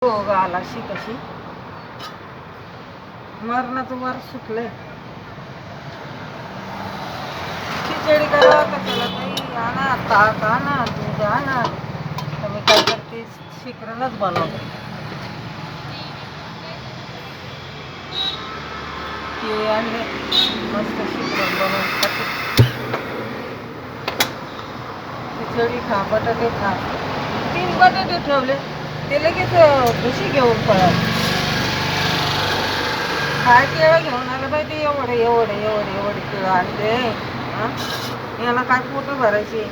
रोग आला कशी मरणाचं वर सुटलंय. खिचडी करा का त्याला काही आणा, ताक आणा, दूध आणा. तर मी काय करते, शिकरणच बनवते. केळी आणले, मस्त शिकरण बनवून खाते. खिचडी खा, बटाटे खा. 3 बटाटे ठेवले, ते लगेच भुशी घेऊन पळाले. काय केळं घेऊन आलं बाई, ते एवढे एवढे एवढे एवढे केळं आणले. याला काय पोट भरायचे.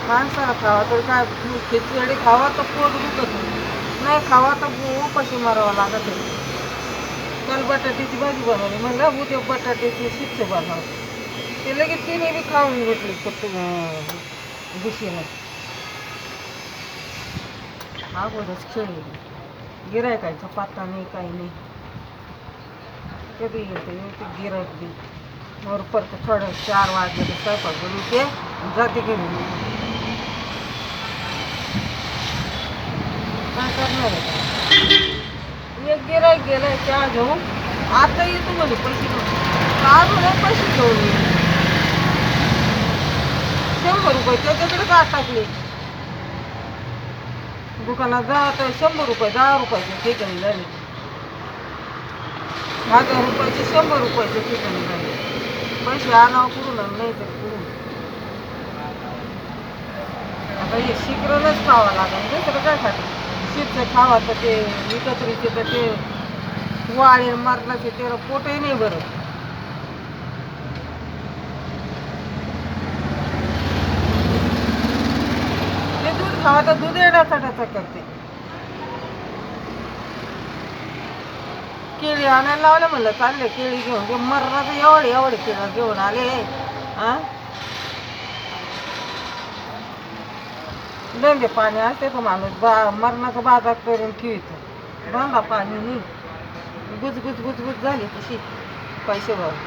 माणसाला खावा तर काय, खिचडी खावा तर पोट दुखत नाही, खावा तर उपाशी मारावं लागत आहे. काल बटाट्याची भाजी बनवली, म्हणलं उद्या बटाट्याचे चिप्स बनव. ते लगेच तिने बी खाऊन घेतली फक्त भुशीनं. अगोदरच खेळली, गिरायकायचा पत्ता नाही, काही नाही. कधी येते गिरायक बी. वर परत थोडं 4 वाजले तर स्वयंपाक बनवते, जाते घरी. काय करणार आहे? एक गिरायक गेलाय चहा घेऊन, आता येतो म्हणे पैसे घेऊन. अजून पैसे घेऊन ये. 100 रुपये त्याच्याकडे का टाकले. दुकानात जा तर 100 रुपये, 10 रुपयाचे ठिकाणी झाले. 1000 रुपयाचे 100 रुपयाचे ठिकाणी झाले. पैसे आणावं कुठून, नाही तर कुठून. आता हे शिकरणच खावं लागेल, दुसरं काय खाते. चिप्स खावा तर ते विकत्रीचे तर ते वाळे मरणाचे, त्याला पोटही नाही भरत. ते दूध खावा तर दूध येण्याचा करते. केळी आणायला लावले, म्हणलं चालले केळी घेऊन ते मरणाचं एवढे एवढे केळं घेऊन आले. लेंगे पाणी असते तर माणूस मरणाचा बाजार करून ठेवतो. बांधा पाणी नाही, गुजगुज गुजगुज झाली तशी पैसे भरून.